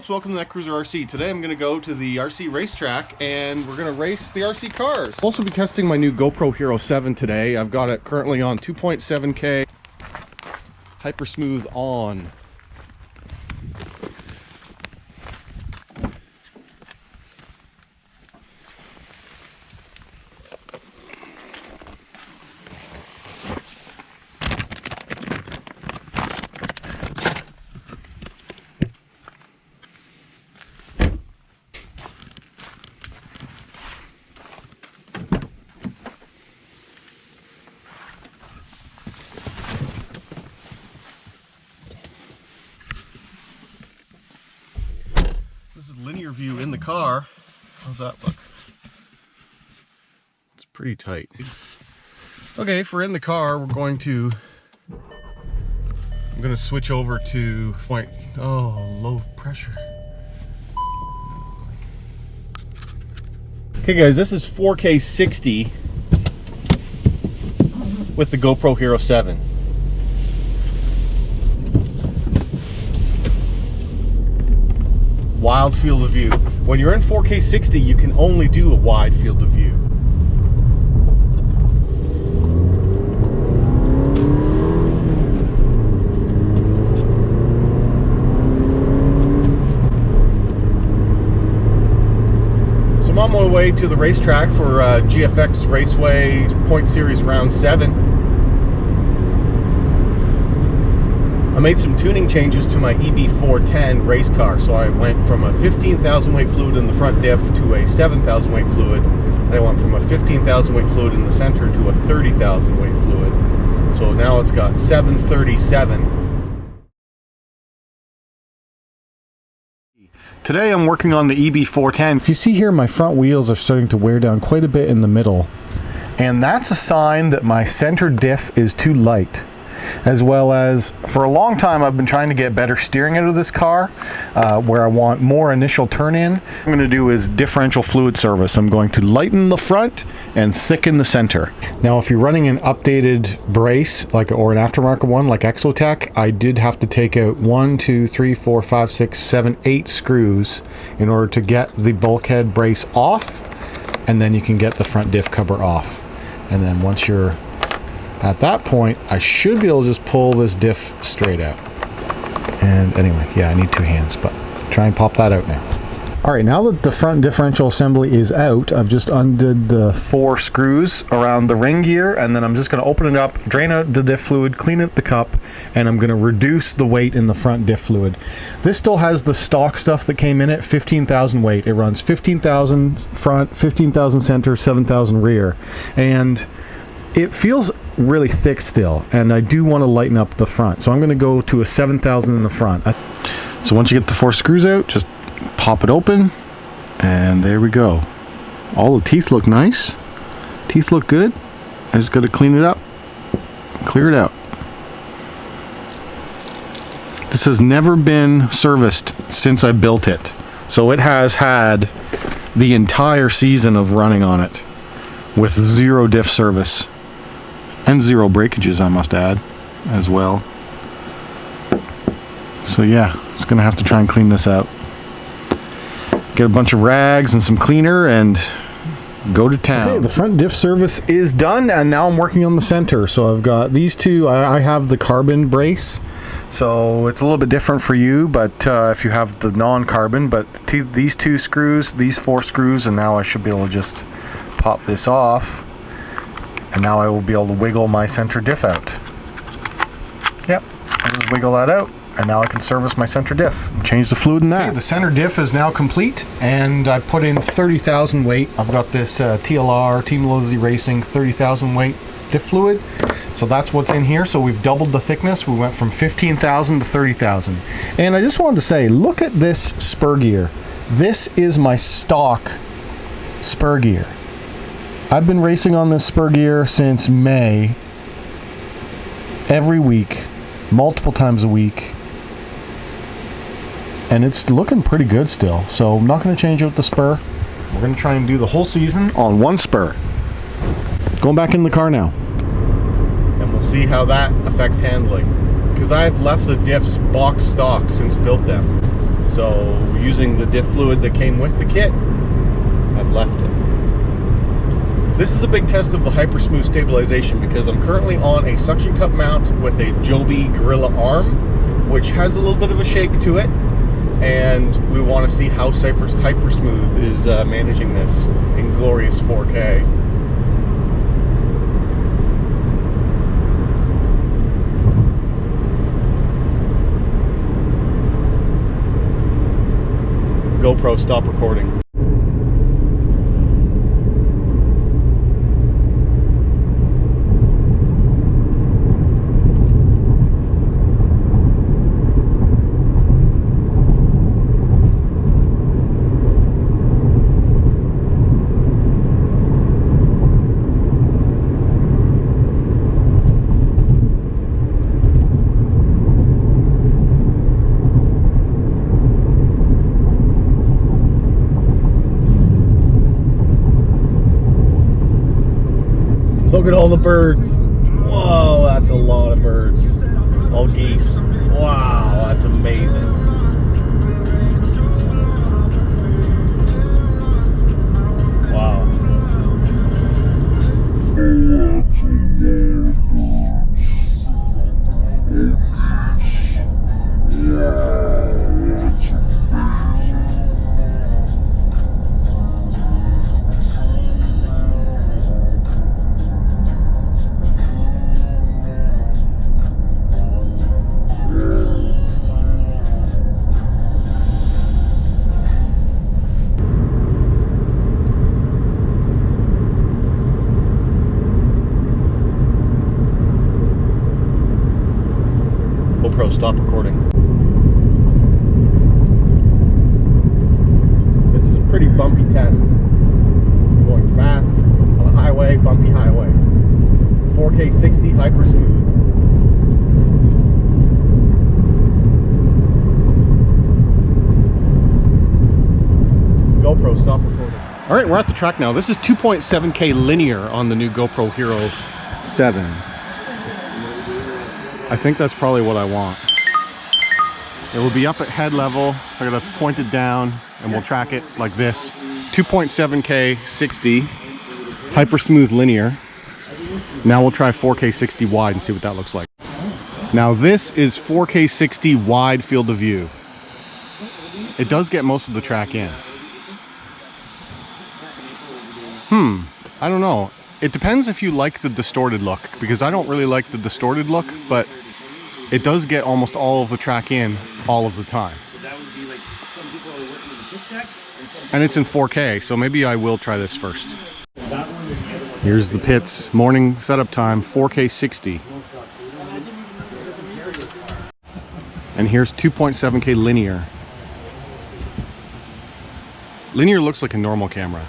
folks, welcome to Net Cruiser RC. Today I'm going to go to the RC racetrack and we're going to race the RC cars. I'll also be testing my new GoPro Hero 7 today. I've got it currently on 2.7K Hyper Smooth on. This is linear view in the car. How's that look? It's pretty tight. Okay, if we're in the car, I'm going to switch over to low pressure. Okay guys, this is 4K 60 with the GoPro Hero 7. Wild field of view. When you're in 4K 60, you can only do a wide field of view. So I'm on my way to the racetrack for GFX Raceway Point Series Round 7. I made some tuning changes to my EB410 race car, so I went from a 15,000 weight fluid in the front diff to a 7,000 weight fluid. I went from a 15,000 weight fluid in the center to a 30,000 weight fluid. So now it's got 737. Today I'm working on the EB410. If you see here, my front wheels are starting to wear down quite a bit in the middle. And that's a sign that my center diff is too light. As well as, for a long time I've been trying to get better steering out of this car, where I want more initial turn-in. What I'm going to do is differential fluid service. I'm going to lighten the front and thicken the center. Now if you're running an updated brace, or an aftermarket one like Exotech, I did have to take out 1, 2, 3, 4, 5, 6, 7, 8 screws in order to get the bulkhead brace off, and then you can get the front diff cover off. And then once you're at that point, I should be able to just pull this diff straight out. And anyway, yeah, I need 2 hands, but try and pop that out now. All right, now that the front differential assembly is out, I've just undid the 4 screws around the ring gear, and then I'm just gonna open it up, drain out the diff fluid, clean out the cup, and I'm gonna reduce the weight in the front diff fluid. This still has the stock stuff that came in it, 15,000 weight. It runs 15,000 front, 15,000 center, 7,000 rear. And it feels really thick still, and I do want to lighten up the front, so I'm going to go to a 7,000 in the front. So once you get the 4 screws out, just pop it open, and there we go. All the teeth look nice. Teeth look good. I just got to clean it up, clear it out. This has never been serviced since I built it, so it has had the entire season of running on it with 0 diff service. And 0 breakages, I must add, as well. So yeah, it's gonna have to try and clean this out. Get a bunch of rags and some cleaner and go to town. Okay, the front diff service is done, and now I'm working on the center. So I've got these 2. I have the carbon brace, so it's a little bit different for you, but if you have the non-carbon, but these 2 screws, these 4 screws, and now I should be able to just pop this off. And now I will be able to wiggle my center diff out. Yep, I just wiggle that out, and now I can service my center diff. Change the fluid in that. Okay, the center diff is now complete, and I put in 30,000 weight. I've got this TLR, Team Lizzie Racing 30,000 weight diff fluid. So that's what's in here. So we've doubled the thickness. We went from 15,000 to 30,000. And I just wanted to say, look at this spur gear. This is my stock spur gear. I've been racing on this spur gear since May, every week, multiple times a week, and it's looking pretty good still. So I'm not going to change out the spur. We're going to try and do the whole season on 1 spur. Going back in the car now. And we'll see how that affects handling, because I've left the diffs box stock since built them. So using the diff fluid that came with the kit, I've left it. This is a big test of the Hypersmooth stabilization because I'm currently on a suction cup mount with a Joby Gorilla arm, which has a little bit of a shake to it, and we want to see how Hypersmooth is managing this in glorious 4K. GoPro, stop recording. Look at all the birds. Whoa, that's a lot of birds. All geese. Wow, that's amazing. Wow. GoPro, stop recording. This is a pretty bumpy test. Going fast on a highway, bumpy highway. 4K 60 Hypersmooth. GoPro, stop recording. All right, we're at the track now. This is 2.7K linear on the new GoPro Hero 7. I think that's probably what I want. It will be up at head level. I'm gonna point it down and we'll track it like this. 2.7K 60, Hypersmooth linear. Now we'll try 4K 60 wide and see what that looks like. Now this is 4K 60 wide field of view. It does get most of the track in. I don't know. It depends if you like the distorted look, because I don't really like the distorted look, but it does get almost all of the track in all of the time. So that would be like some people are working with a pit deck, And it's in 4K, so maybe I will try this first. Here's the pits, morning setup time, 4K 60. And here's 2.7K linear. Linear looks like a normal camera.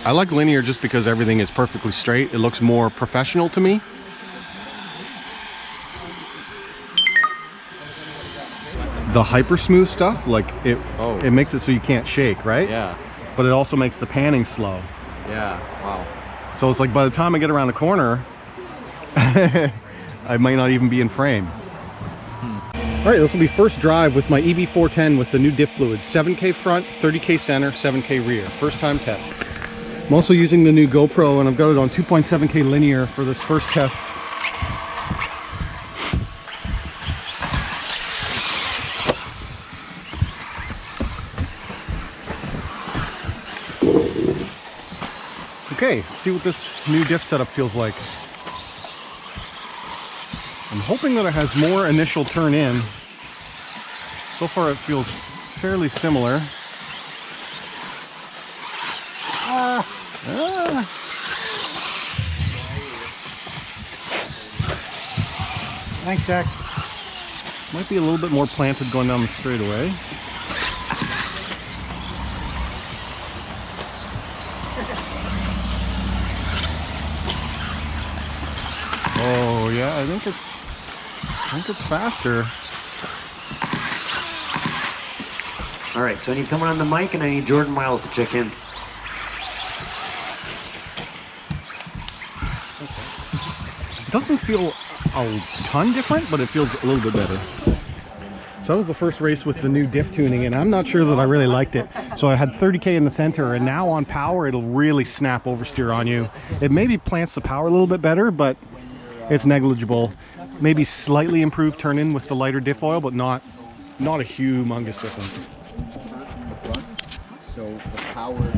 I like linear just because everything is perfectly straight. It looks more professional to me. The Hypersmooth stuff, like it makes it so you can't shake, right? Yeah. But it also makes the panning slow. Yeah. Wow. So it's like by the time I get around the corner, I might not even be in frame. All right, this will be first drive with my EB410 with the new diff fluid. 7K front, 30K center, 7K rear. First time test. I'm also using the new GoPro and I've got it on 2.7K linear for this first test. Okay, let's see what this new diff setup feels like. I'm hoping that it has more initial turn in. So far it feels fairly similar. Thanks, Jack. Might be a little bit more planted going down the straightaway. Oh yeah, I think it's faster. All right, so I need someone on the mic and I need Jordan Miles to check in. It doesn't feel a ton different, but it feels a little bit better. So that was the first race with the new diff tuning, and I'm not sure that I really liked it. So I had 30K in the center, and now on power, it'll really snap oversteer on you. It maybe plants the power a little bit better, but it's negligible. Maybe slightly improved turn-in with the lighter diff oil, but not a humongous difference. So the power